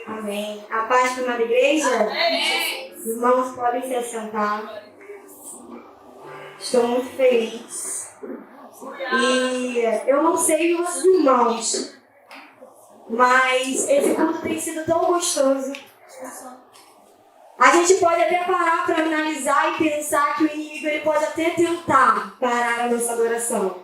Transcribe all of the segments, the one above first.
Amém. A paz da amada igreja? Amém. Irmãos, podem se assentar. Estou muito feliz. E eu não sei os irmãos, mas esse culto tem sido tão gostoso. A gente pode até parar para analisar e pensar que o inimigo ele pode até tentar parar a nossa adoração.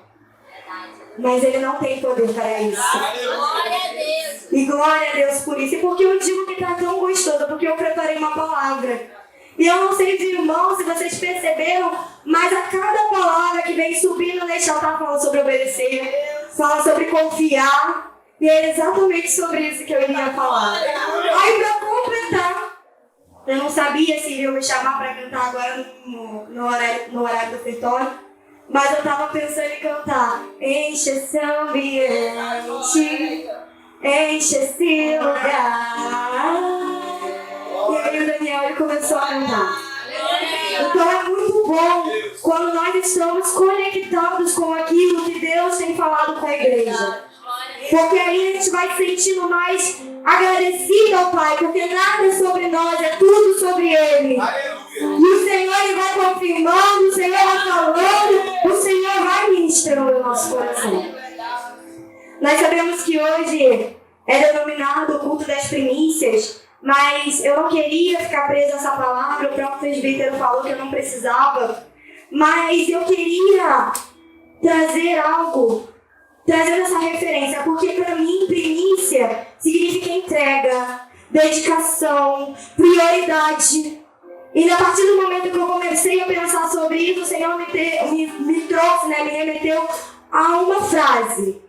Mas ele não tem poder para isso. Glória a Deus. E glória a Deus por isso. E por que eu digo que está tão gostoso? Porque eu preparei uma palavra. E eu não sei de irmãos se vocês perceberam, mas a cada palavra que vem subindo neste altar fala sobre obedecer, fala sobre confiar. E é exatamente sobre isso que eu iria falar. Aí para completar, eu não sabia se iriam me chamar para cantar agora no horário do ofertório, mas eu estava pensando em cantar. Enche esse ambiente, enche esse lugar. E aí o Daniel ele começou a cantar. Então é muito bom quando nós estamos conectados com aquilo que Deus tem falado com a igreja. Porque aí a gente vai se sentindo mais agradecido ao Pai, porque nada é sobre nós, é tudo sobre Ele. E o Senhor ele vai confirmando, o Senhor vai falando, o Senhor vai ministrando o nosso coração. Nós sabemos que hoje é denominado o culto das primícias, mas eu não queria ficar presa a essa palavra, o próprio presbítero falou que eu não precisava, mas eu queria trazer algo, trazer essa referência, porque para mim primícia significa entrega, dedicação, prioridade. E a partir do momento que eu comecei a pensar sobre isso, o Senhor me trouxe, me remeteu a uma frase,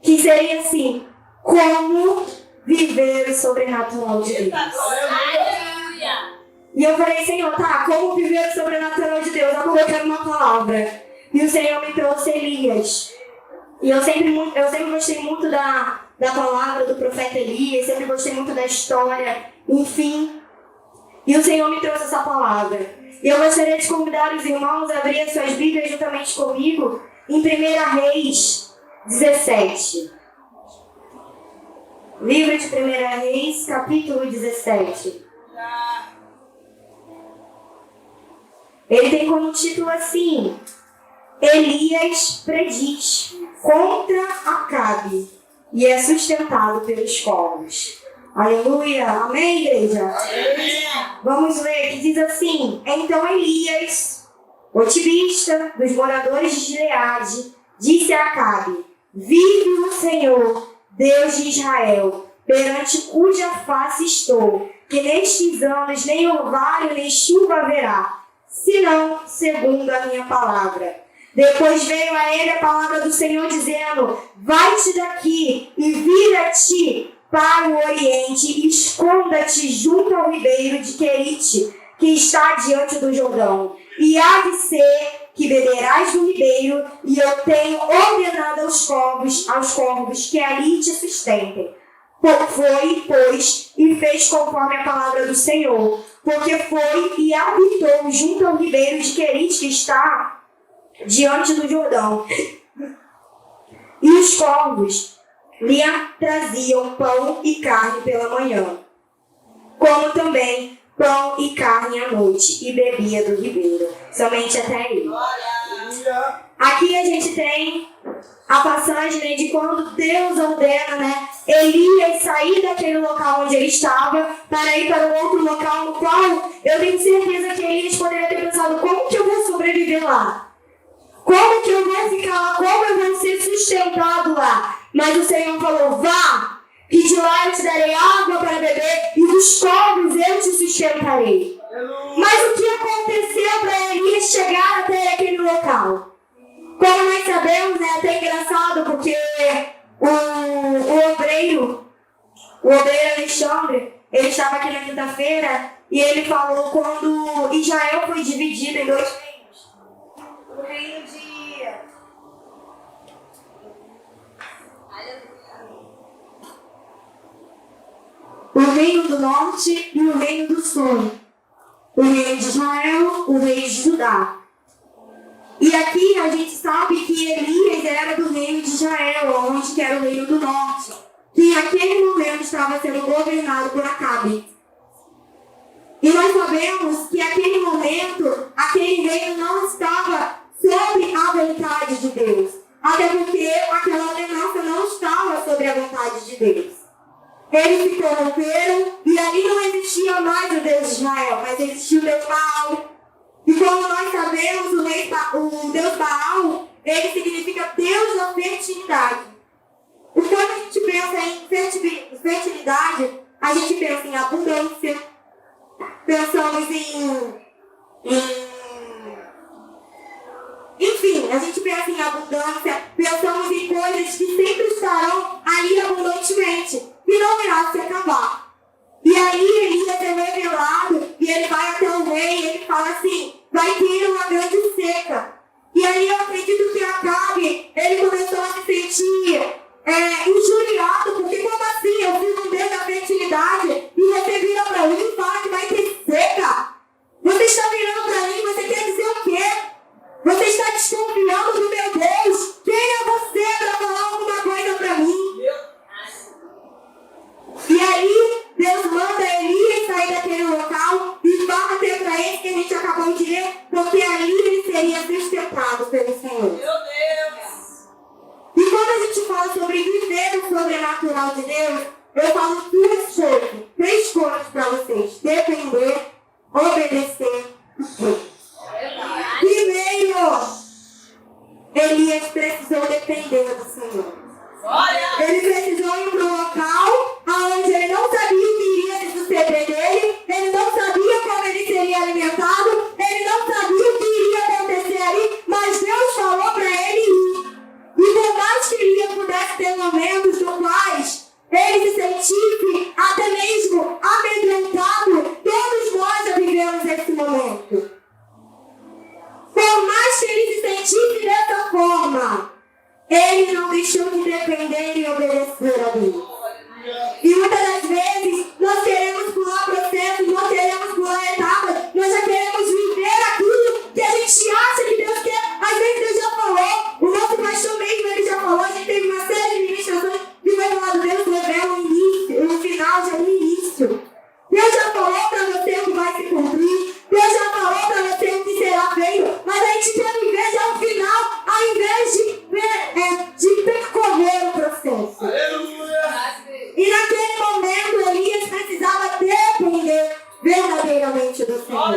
que seria assim: como viver o sobrenatural de Deus. Aleluia. E eu falei, Senhor, tá, como viver o sobrenatural de Deus? Eu coloquei uma palavra. E o Senhor me trouxe Elias. E eu sempre gostei muito da palavra do profeta Elias, sempre gostei muito da história, enfim. E o Senhor me trouxe essa palavra. E eu gostaria de convidar os irmãos a abrir as suas Bíblias juntamente comigo em 1 Reis 17. Livro de 1 Reis, capítulo 17. Ele tem como título assim: Elias prediz contra Acabe e é sustentado pelos corvos. Aleluia! Amém, igreja? Amém. Vamos ler, que diz assim: Então Elias, o tibista dos moradores de Gileade, disse a Acabe: Vive o Senhor, Deus de Israel, perante cuja face estou, que nestes anos nem orvalho nem chuva haverá, senão segundo a minha palavra. Depois veio a ele a palavra do Senhor dizendo: Vai-te daqui e vira-te para o oriente e esconda-te junto ao ribeiro de Querite, que está diante do Jordão. E há de ser que beberás do ribeiro, e eu tenho ordenado aos corvos que ali te sustentem. Foi, pois, e fez conforme a palavra do Senhor, porque foi e habitou junto ao ribeiro de Querite, que está diante do Jordão. E os corvos lhe traziam pão e carne pela manhã, como também pão e carne à noite, e bebia do ribeiro. Somente até aí. Aqui a gente tem a passagem de quando Deus ordena Elias sair daquele local onde ele estava para ir para um outro local no qual eu tenho certeza que Elias poderia ter pensado: como que eu vou sobreviver lá? Como que eu vou ficar lá? Como eu vou ser sustentado lá? Mas o Senhor falou: vá, que de lá eu te darei água para beber e dos corvos eu te sustentarei. Mas o que aconteceu para Elias chegar até aquele local? Como nós sabemos, é até engraçado, porque o obreiro Alexandre, ele estava aqui na quinta-feira e ele falou quando Israel foi dividido em dois reinos. O reino do norte e o reino do sul. O reino de Israel, o reino de Judá. E aqui a gente sabe que Elias era do reino de Israel, onde que era o reino do norte. que naquele momento estava sendo governado por Acabe. E nós sabemos que naquele momento, aquele reino não estava sob a vontade de Deus. Até porque aquela ordenança não estava sobre a vontade de Deus. Eles se corromperam e ali não existia mais o Deus de Israel, mas existia o Deus Baal. E como nós sabemos, o Deus Baal, ele significa Deus da fertilidade. E quando a gente pensa em fertilidade, a gente pensa em abundância, pensamos enfim, a gente pensa em abundância, pensamos em coisas que sempre estarão ali abundantemente e não irá se acabar. E aí Elias é revelado e ele vai até o rei e ele fala assim, vai ter uma grande seca. E aí eu acredito que Acabe, ele começou a se sentir injuriado, porque como assim? Eu fiz um Deus da fertilidade e você vira para mim e fala que vai ter seca? Você está virando para mim, você quer dizer o quê? Você está desconfiando do meu Deus? Quem é você para falar alguma coisa para mim? E aí, Deus manda Elias sair daquele local e fala até para ele que a gente acabou de ler, porque ali ele seria sustentado pelo Senhor. Meu Deus! E quando a gente fala sobre viver o sobrenatural de Deus, eu falo três coisas para vocês: depender, obedecer e crer. Primeiro, Elias precisou depender do Senhor. Ele precisou ir para um local onde ele não sabia o que iria se suceder dele, ele não sabia como ele seria alimentado, ele não sabia o que iria acontecer ali, mas Deus falou para ele ir. E por mais que ele pudesse ter momentos nos quais ele se sentisse até mesmo amedrontado, todos nós já vivemos esse momento. Por mais que ele se sentisse dessa forma, ele não deixou de depender e obedecer a Deus. E muitas das vezes nós queremos pular processos, nós queremos pular etapas, nós já queremos viver aquilo que a gente acha que Deus quer. Às vezes Deus já falou, o nosso pastor mesmo ele já falou, a gente teve uma série de ministrações que foi falado, Deus revela o início, o final já no início. Deus já falou para você o que vai se cumprir, Deus já falou para você o que será feito, mas a gente quer viver já o final, ao invés de percorrer o processo. E naquele momento, Elias precisava depender verdadeiramente do Senhor.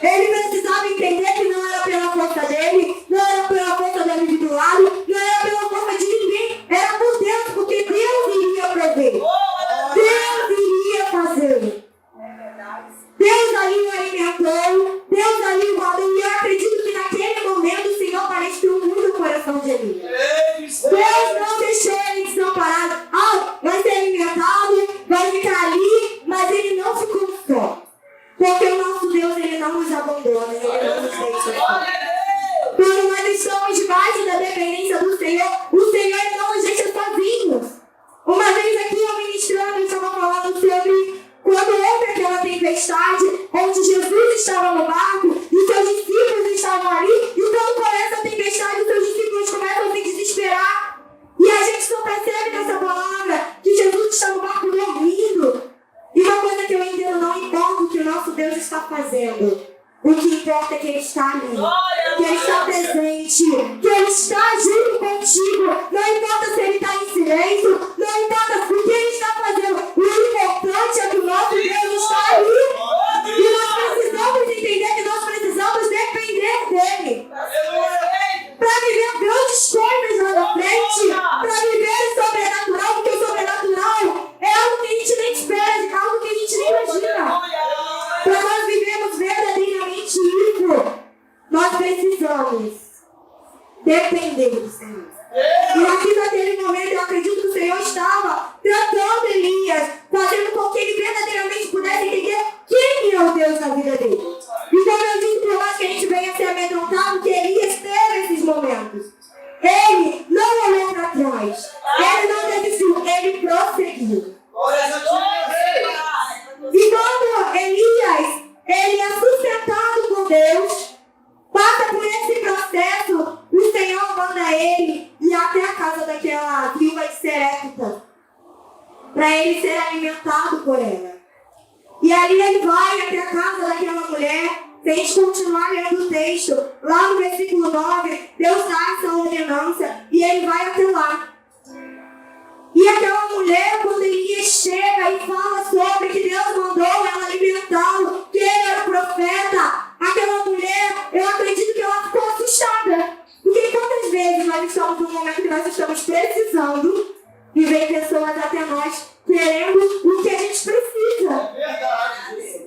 Ele precisava entender que não era pela força dele, não era pela força dele do lado, não era pela força de ninguém, era por Deus, porque Deus iria prover. Deus iria fazer. Deus ali o alimentou, Deus ali o guardou, e eu acredito que naquele momento o Senhor pareceu muito o coração de Elias. Deus não deixou ele desamparado. Vai ser alimentado, vai ficar ali, mas ele não ficou só. Porque o nosso Deus, ele não nos abandona, ele não nos deixa só. Quando nós estamos debaixo da dependência do Senhor, o Senhor ele não nos deixa sozinhos. Uma vez aqui eu ministrando, eu estava falando sobre quando houve aquela tempestade, onde Jesus estava no barco e seus discípulos estavam ali, e quando começa a tempestade, os seus discípulos começam a se desesperar. E a gente só percebe nessa palavra que Jesus está no barco dormindo. E uma coisa que eu entendo, não importa o que o nosso Deus está fazendo, o que importa é que Ele está ali, que Ele está presente, que Ele está junto contigo. Não importa se Ele está em silêncio, não importa o que Ele está fazendo. O importante é que o nosso Deus está ali. E nós precisamos entender que nós precisamos depender dEle. Para viver grandes coisas lá na frente, para viver o sobrenatural, porque o sobrenatural é algo que a gente nem espera, é algo que a gente nem imagina. Para nós vivermos verdadeiramente isso, nós precisamos depender do Senhor. E aqui naquele momento eu acredito que o Senhor estava tratando ele ser alimentado por ela. E ali ele vai até a casa daquela mulher. Se a gente continuar lendo o texto, lá no versículo 9, Deus dá essa ordenança e ele vai até lá. E aquela mulher, quando Elias chega e fala sobre que Deus mandou ela alimentá-lo, que ele era o profeta, aquela mulher, eu acredito que ela ficou assustada. Porque quantas vezes nós estamos num momento que nós estamos precisando e vem pessoas até nós querendo o que a gente precisa. É verdade.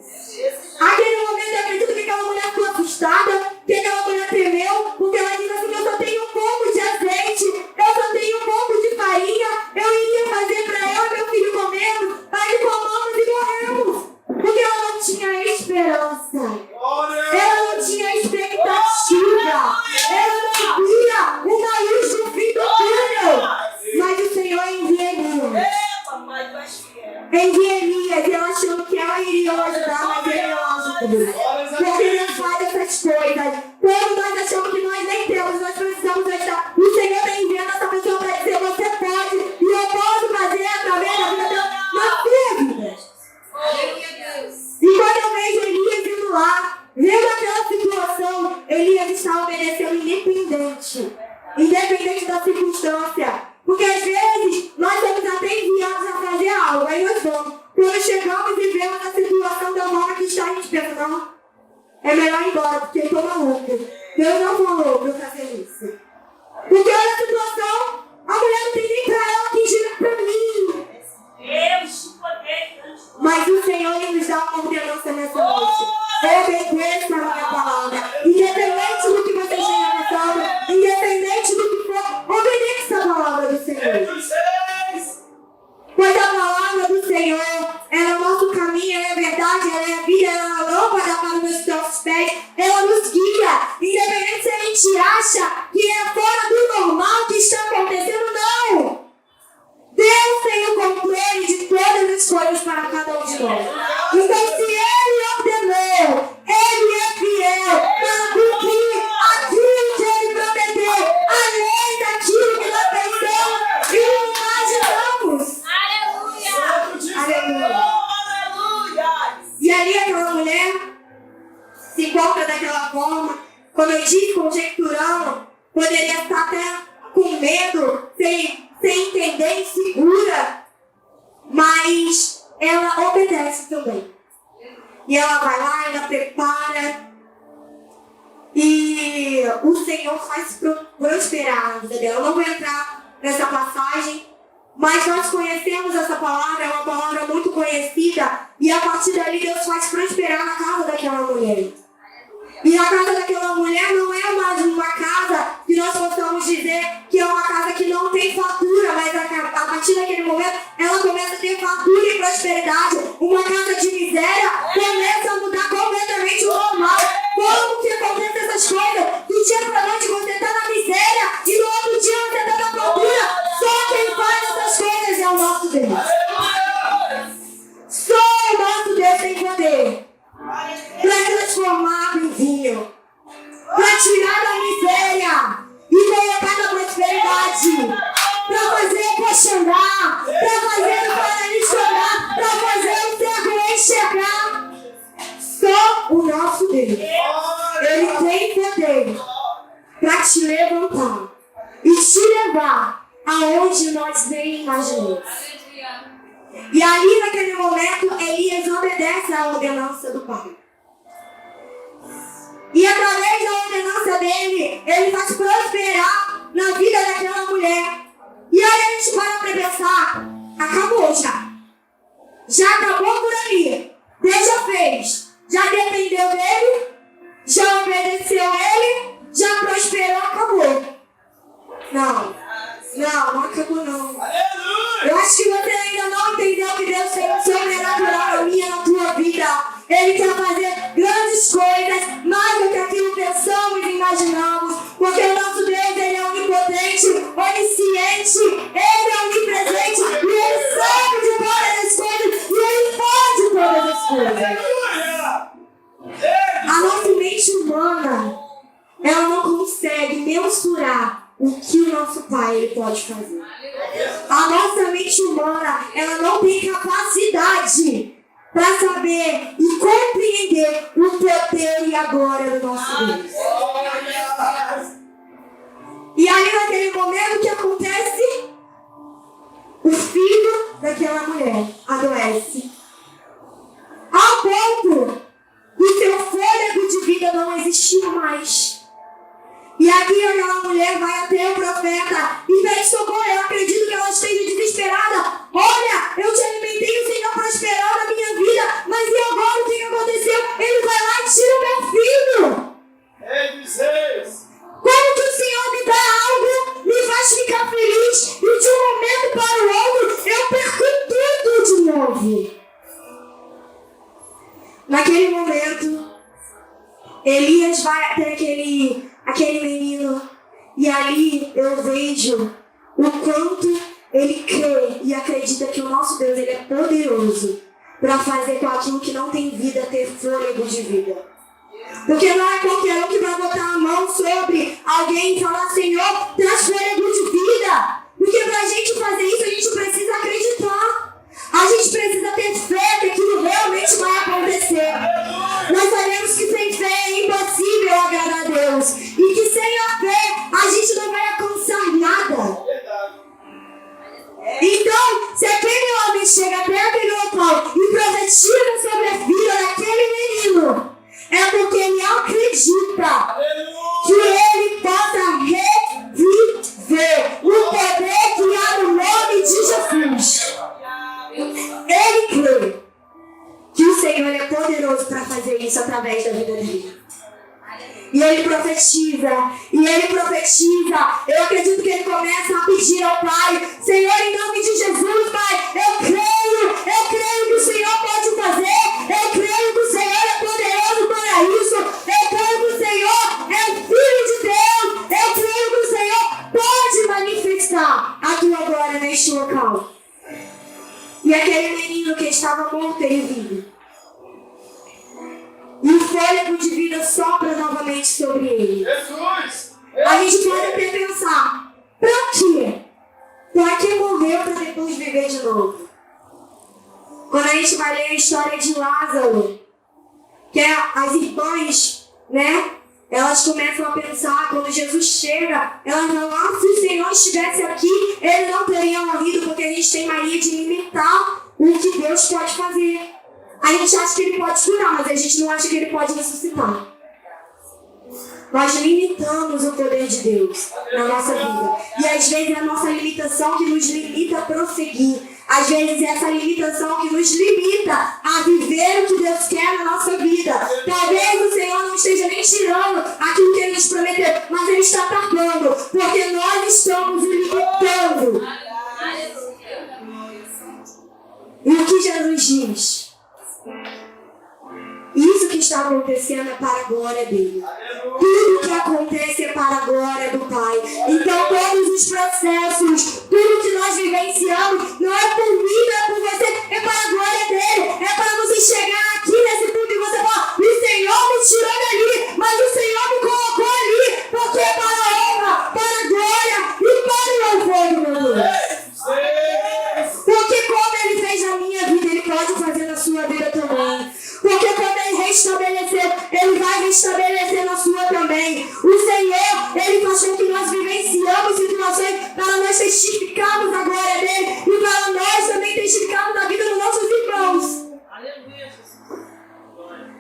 Aquele momento eu acredito que aquela mulher ficou assustada, que aquela mulher temeu, porque ela disse assim: eu só tenho um pouco de azeite, eu só tenho um pouco de farinha, eu iria fazer para eu e meu filho comendo, aí comamos e morremos. Porque ela não tinha esperança, ela não tinha expectativa, ela não via uma luz no fim do túnel. Mas o Senhor envia Elias. Envia Elias, e ela achou que ela iria ajudar, mas ele não ajudou. Porque Deus faz essas coisas. Quando nós achamos que nós nem temos, nós precisamos ajudar. O Senhor está enviando essa pessoa para dizer: você pode, e eu posso fazer através da vida dela na sua vida. E quando eu vejo Elias indo lá, vendo aquela situação, Elias está obedecendo independente da circunstância. Porque às vezes nós somos até enviados a fazer algo, aí nós vamos. Quando chegamos e vemos a situação da forma que está, a gente pensa: não, é melhor ir embora, porque eu estou maluco. Deus não falou para eu fazer isso. Porque olha a situação, a mulher não tem nem para ela que gira para mim. Mas o Senhor nos dá uma ordenança nessa noite. Obedeça a minha palavra. Independente do que você esteja pensando, independente do que for, obedeça a palavra do Senhor. Pois a palavra do Senhor é o nosso caminho, ela é a verdade, ela é a vida, ela é a lâmpada para os nossos pés, ela nos guia. Independente se a gente acha que é fora do normal que está acontecendo, não. Deus tem o controle de todas as coisas para cada um de nós. Então, se Ele ordenou, Ele é fiel para cumprir aquilo que Ele prometeu, além daquilo que nós pensamos e imaginamos. Aleluia! E ali aquela mulher se encontra daquela forma, como eu disse, conjecturando, poderia estar até com medo, sem entender, insegura, mas ela obedece também. E ela vai lá, ela prepara, e o Senhor faz prosperar a vida dela. Eu não vou entrar nessa passagem, mas nós conhecemos essa palavra, é uma palavra muito conhecida, e a partir dali Deus faz prosperar na casa daquela mulher. E a casa daquela mulher não é mais uma casa que nós possamos dizer que é uma casa que não tem fartura, mas a partir daquele momento ela começa a ter fartura e prosperidade. Uma casa de miséria começa a mudar completamente o normal. Como que acontece essas coisas? Do dia pra noite você está na miséria e no outro dia você está na fartura. Só quem faz essas coisas é o nosso Deus. Só o nosso Deus tem poder para transformar em vinho, para tirar da miséria e colocar na prosperidade, para fazer o coxo andar, para fazer o paralítico andar, para fazer o cego enxergar. Só o nosso Deus, Ele tem poder para te levantar e te levar aonde nós nem imaginamos. E ali naquele momento Elias obedece à ordenança do pai. E através da ordenança dele, ele faz prosperar na vida daquela mulher. E aí a gente para pensar: acabou já. Já acabou por ali. Deus já fez. Já dependeu dele. Já obedeceu ele. Já prosperou, acabou. Não acabou não. Eu acho que você ainda não entendeu que Deus tem um sobrenatural na minha, na tua vida. Ele quer fazer grandes coisas, mais do que aquilo que pensamos e imaginamos. Porque o nosso Deus, Ele é onipotente, onisciente, Ele é onipresente, e Ele sabe de todas as coisas, e Ele pode todas as coisas. A nossa mente humana, ela não consegue mensurar o que o nosso Pai Ele pode fazer. A nossa mente humana, ela não tem capacidade para saber e compreender o poder e a glória do nosso Deus. E aí naquele momento, o que acontece? O filho daquela mulher adoece. Ao ponto do seu fôlego de vida não existir mais. E aqui aquela mulher vai até o profeta e pede socorro. Eu acredito que ela esteja desesperada. Olha, eu te alimentei, o Senhor prosperou na minha vida, mas e agora o que aconteceu? Ele vai lá e tira o meu filho. Como que o Senhor me dá algo, me faz ficar feliz, e de um momento para o outro eu perco tudo de novo? Naquele momento, Elias vai até aquele menino, e ali eu vejo o quanto ele crê e acredita que o nosso Deus, ele é poderoso para fazer com aquilo que não tem vida ter fôlego de vida. Porque não é qualquer um que vai botar a mão sobre alguém e falar: Senhor, traz fôlego de vida. Porque para a gente fazer isso, a gente precisa acreditar. A gente precisa ter fé que aquilo realmente vai acontecer. Nós sabemos que sem fé é impossível agradar a Deus. E que sem a fé, a gente não vai alcançar nada. Então, se aquele homem chega até aquele local e profetiza sobre a vida daquele menino, é porque ele acredita que ele possa reviver o poder que há no nome de Jesus. Ele crê que o Senhor é poderoso para fazer isso através da vida dele. E ele profetiza. Eu acredito que ele começa a pedir ao Pai: Senhor, em nome de Jesus, Pai, eu creio que o Senhor pode fazer. Eu creio que o Senhor é poderoso para isso. Eu creio que o Senhor é Filho de Deus. Eu creio que o Senhor pode manifestar a tua glória neste local. E aquele menino que estava morto, ele vive. E o fôlego de vida sopra novamente sobre ele. A gente pode até pensar: pra quê? Pra que morreu para depois viver de novo? Quando a gente vai ler a história de Lázaro, que é as irmãs, né? Elas começam a pensar, quando Jesus chega, elas falam: se o Senhor estivesse aqui, ele não teria morrido, porque a gente tem mania de limitar o que Deus pode fazer. A gente acha que ele pode curar, mas a gente não acha que ele pode ressuscitar. Nós limitamos o poder de Deus na nossa vida. E às vezes é a nossa limitação que nos limita a prosseguir. Às vezes é essa limitação que nos limita a viver o que Deus quer na nossa vida. Talvez o Senhor não esteja nem tirando aquilo que Ele nos prometeu, mas Ele está tapando, porque nós estamos o limitando. E o que Jesus diz? Isso que está acontecendo é para a glória dele. Tudo que acontece é para a glória do Pai. Então todos os processos, tudo que nós vivenciamos, não é por mim, não é por você, é para a glória dele. É para você chegar aqui nesse ponto e você falar: o Senhor me tirou dali, mas o Senhor me colocou ali, porque é para a honra, para a glória e para o louvor do meu Deus. Porque como Ele fez na minha vida, Ele pode fazer na sua vida também. Porque quando Ele restabelecer, Ele vai restabelecer na sua também. O Senhor, Ele faz com que nós vivenciamos situações para nós testificarmos a glória dEle e para nós também testificarmos a vida dos nossos irmãos. Aleluia, Jesus.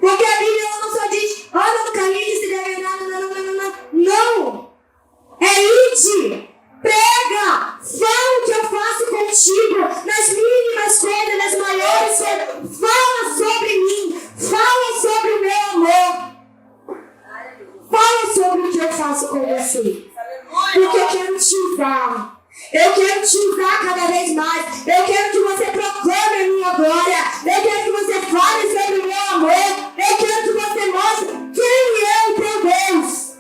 Porque a Bíblia ela não só diz: olha no caminho se deve andar, não. É ide, prega, fala o que eu faço contigo, nas mínimas coisas, nas maiores coisas. Fala sobre mim, fala sobre o meu amor. Fala sobre o que eu faço com você. Porque eu quero te usar. Eu quero te usar cada vez mais. Eu quero que você proclame a minha glória. Eu quero que você fale sobre o meu amor. Eu quero que você mostre quem é o teu Deus.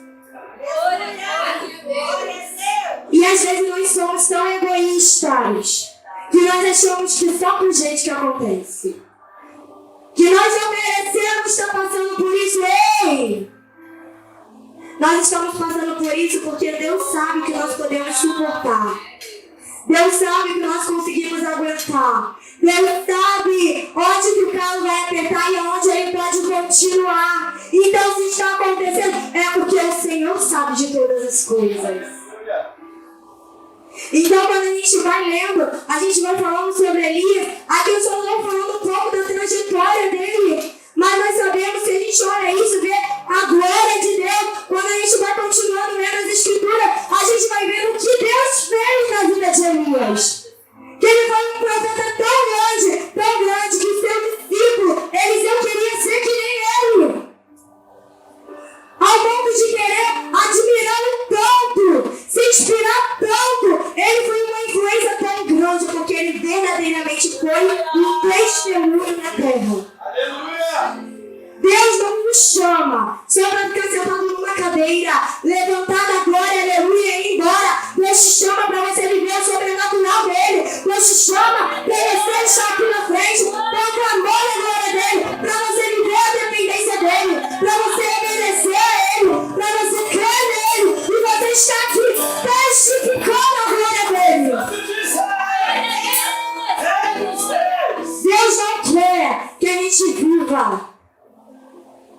E às vezes nós somos tão egoístas que nós achamos que só com gente que acontece. Que nós não merecemos estar passando por isso. Ei! Nós estamos passando por isso porque Deus sabe que nós podemos suportar. Deus sabe que nós conseguimos aguentar. Deus sabe onde que o carro vai apertar e onde ele pode continuar. Então, se está acontecendo, é porque o Senhor sabe de todas as coisas. Então, quando a gente vai lendo, a gente vai falando sobre Elias, aqui eu só vou falando um pouco da trajetória dele. Mas nós sabemos, se a gente olha isso, vê a glória de Deus, quando a gente vai continuando lendo as Escrituras, a gente vai vendo o que Deus fez na vida de Elias. Que ele foi um profeta tão grande, que seu discípulo, Eliseu, queria ser que nem ele. Ao ponto de querer admirá-lo tanto, se inspirar tanto, ele foi uma influência tão grande, porque ele verdadeiramente foi um testemunho na terra. Deus não nos chama só para ficar sentado numa cadeira, levantar da glória, aleluia, e ir embora. Deus te chama para você viver o sobrenatural dele. Deus te chama para você estar aqui na frente, para clamar a glória dele, para você viver a dependência dele, para você obedecer a ele, para você crer nele, e você está aqui testificando a glória dele. Deus não quer que a gente viva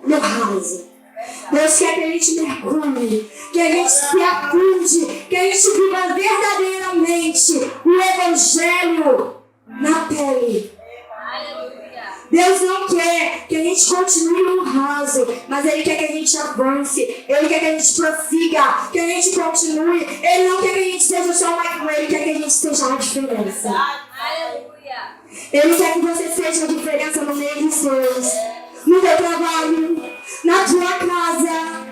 no raso. Deus quer que a gente mergulhe, que a gente se afunde, que a gente viva verdadeiramente o Evangelho na pele. Deus não quer que a gente continue no raso, mas Ele quer que a gente avance, Ele quer que a gente prossiga, que a gente continue. Ele não quer que a gente seja só mais um, Ele quer que a gente seja a diferença. Ele quer que você seja a diferença no meio dos seus, no teu trabalho, na tua casa,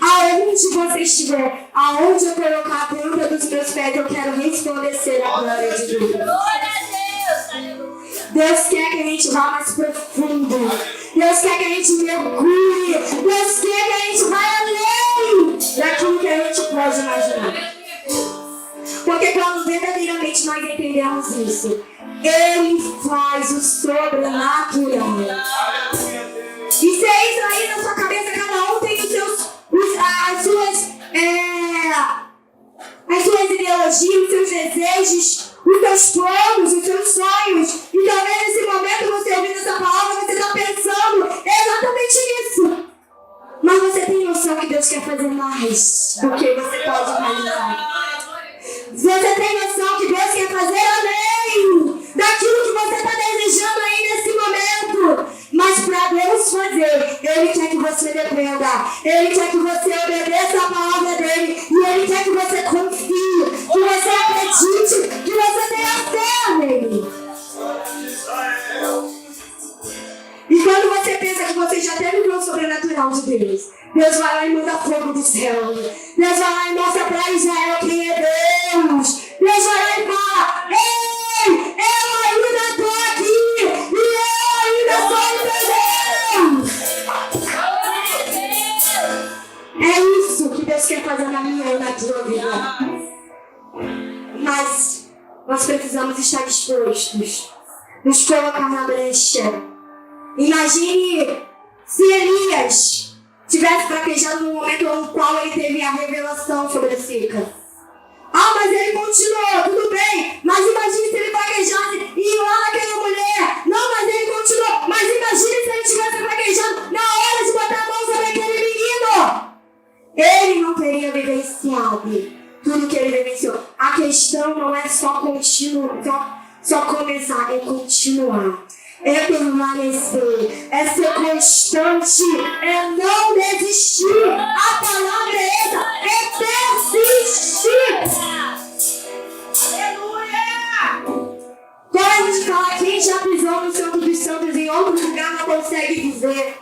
aonde você estiver, aonde eu colocar a planta dos meus pés, eu quero resplandecer a glória de Deus. Deus quer que a gente vá mais profundo. Deus quer que a gente mergulhe. Deus quer que a gente vá além daquilo que a gente pode imaginar. Porque quando verdadeiramente nós entendemos isso, Ele faz o sobrenatural. E se é isso aí na sua cabeça, cada um tem as suas ideologias, os seus desejos, os seus planos, os seus sonhos. E talvez nesse momento, você ouvindo essa palavra, você está pensando exatamente nisso. Mas você tem noção que Deus quer fazer mais do que você pode imaginar. Você tem noção que Deus quer fazer além daquilo que você está desejando aí nesse momento. Mas para Deus fazer, Ele quer que você dependa. Ele quer que você obedeça a palavra dEle. E Ele quer que você confie, que você acredite, que você tenha fé nele. E quando você pensa que você já teve o sobrenatural de Deus, Deus vai lá e manda fogo do céu. Deus vai lá e mostra para Israel quem é Deus. Deus vai lá e fala: ei, eu ainda estou aqui. E eu ainda sou o Deus. É isso que Deus quer fazer na minha e na tua vida. Mas nós precisamos estar dispostos, nos colocar na brecha. Imagine se Elias tivesse fraquejado no momento no qual ele teve a revelação sobre a seca. Mas ele continuou, tudo bem. Mas imagine se ele fraquejasse e ir lá naquela mulher. Não, mas ele continuou. Mas imagine se ele tivesse fraquejado na hora de botar a mão sobre aquele menino. Ele não teria vivenciado tudo que ele vivenciou. A questão não é só começar, é continuar. É permanecer, é ser constante, é não desistir. A palavra é essa, é persistir. Aleluia! Quando a gente fala quem já pisou no Santo dos Santos em outro lugar não consegue dizer.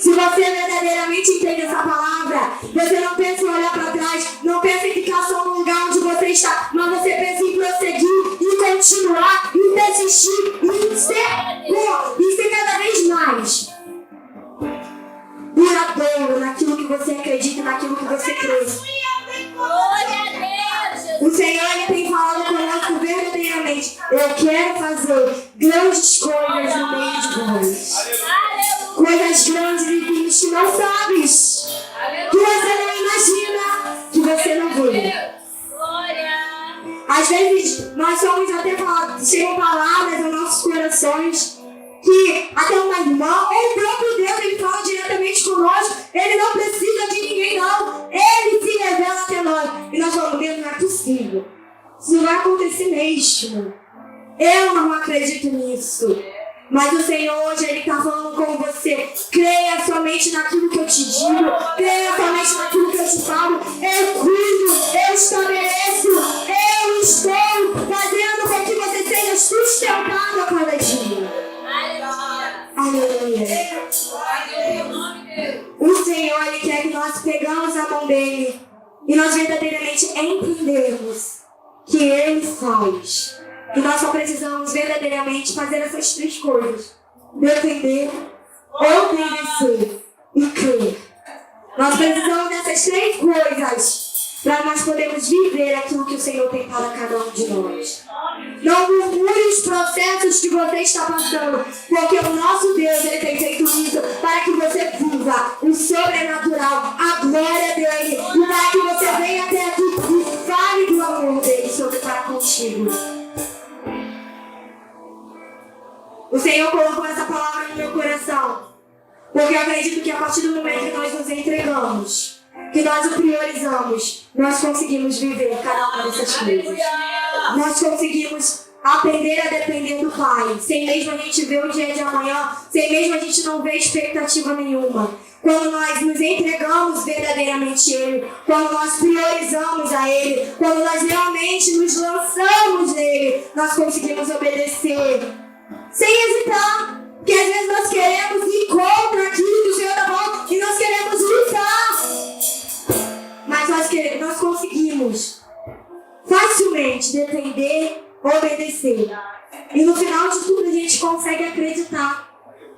Se você verdadeiramente entende essa palavra, você não pensa em olhar para trás, não pensa em ficar só no lugar onde você está, mas você pensa em prosseguir, em continuar, em persistir, em ser cada vez mais duradouro naquilo que você acredita, naquilo que você crê. O Senhor ele tem falado conosco verdadeiramente. Eu quero fazer grandes coisas no meio de vós. Coisas grandes e vinhos que não sabes, que você não imagina, que você não vê. Às vezes que até uma irmã, ou o próprio Deus, ele fala diretamente conosco. Ele não precisa de ninguém, não. Ele se revela até nós. E nós falamos, Deus, não é possível. Isso não vai acontecer mesmo. Eu não acredito nisso. Mas o Senhor hoje, Ele está falando com você. Creia somente naquilo que eu te digo. Creia somente naquilo que eu te falo. Eu cuido, eu estabeleço, eu estou fazendo com que você seja sustentado a cada dia. Aleluia. O Senhor, Ele quer que nós pegamos a mão dEle e nós verdadeiramente entendemos que Ele faz. E nós só precisamos verdadeiramente fazer essas três coisas: depender, obedecer e crer. Nós precisamos dessas três coisas para nós podermos viver aquilo que o Senhor tem para cada um de nós. Não murmure os processos que você está passando, porque o nosso Deus, Ele tem feito isso para que você viva o sobrenatural, a glória dEle, e para que você venha até aqui e fale do amor dEle sobre para contigo. O Senhor colocou essa palavra no meu coração, porque eu acredito que a partir do momento que nós nos entregamos, que nós o priorizamos, nós conseguimos viver cada uma dessas coisas. Nós conseguimos aprender a depender do Pai, sem mesmo a gente ver o dia de amanhã, sem mesmo a gente não ver expectativa nenhuma. Quando nós nos entregamos verdadeiramente a Ele, quando nós priorizamos a Ele, quando nós realmente nos lançamos nele, nós conseguimos obedecer sem hesitar. Porque às vezes nós queremos ir contra aquilo que o Senhor está falando e nós queremos lutar. Mas nós conseguimos facilmente depender, obedecer. E no final de tudo a gente consegue acreditar.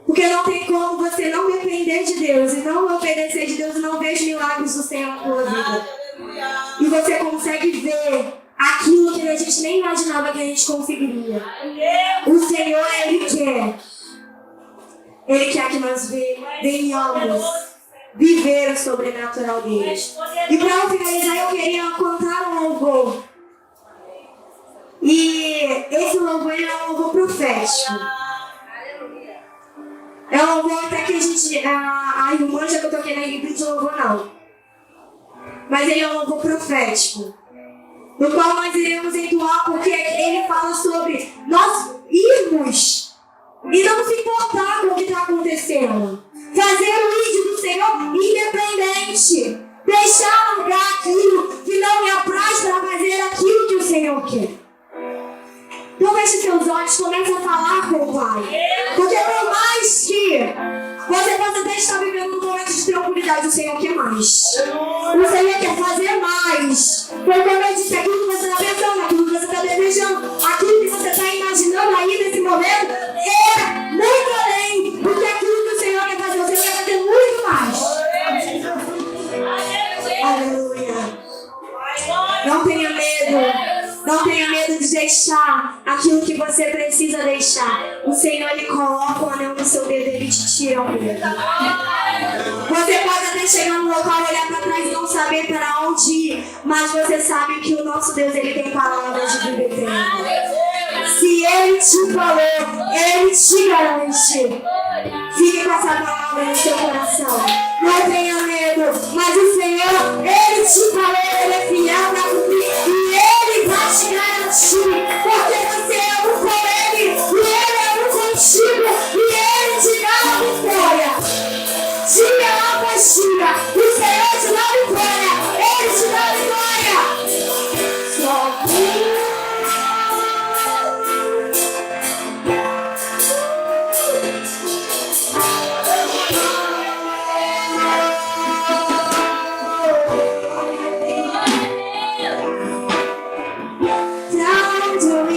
Porque não tem como você não depender de Deus e não obedecer de Deus e não ver os milagres do Senhor na tua vida. E você consegue ver aquilo que a gente nem imaginava que a gente conseguiria. O Senhor, Ele quer que nós venhamos viver o sobrenatural dele. E para finalizar, eu queria cantar um louvor. E esse louvor é um louvor profético. É um louvor até que a gente... A irmã já que eu toquei na equipe de louvor, não. Mas ele é um louvor profético, no qual nós iremos entoar, porque ele fala sobre nós irmos e não se importar com o que está acontecendo. Fazer o ídolo do Senhor independente. Deixar largar aquilo que não me apraz para fazer aquilo que o Senhor quer. Então feche seus olhos, comece a falar com o Pai. Porque por mais que você possa até estar vivendo um momento de tranquilidade, o Senhor quer mais. O Senhor quer fazer mais. Foi como eu disse, aquilo que você está pensando, aquilo que você está desejando, aquilo que você está imaginando aí nesse momento, é muito além do que aquilo que o Senhor quer fazer. O Senhor quer fazer muito mais. Aleluia. Não tenha medo. Não tenha medo de deixar aquilo que você precisa deixar. O Senhor, Ele coloca o anel no seu dedo e Ele te tira o medo. Você pode até chegar no local, olhar para trás e não saber para onde ir, mas você sabe que o nosso Deus, Ele tem palavras de vida eterna. Se Ele te falou, Ele te garante. Fique com essa palavra no seu coração. Não tenha medo, mas o Senhor, Ele te falou, Ele é fiel para cumprir e Ele vai te garantir, porque você é um com Ele e Ele é um contigo e Ele te dá a vitória. Dia após dia, o Senhor te dá a vitória, Ele te dá a vitória. Só down to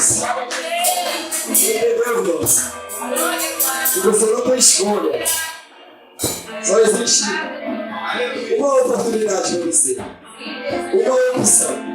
Deus. Entendeu, irmão? E você não tem escolha. Só existe uma oportunidade para você. Uma opção.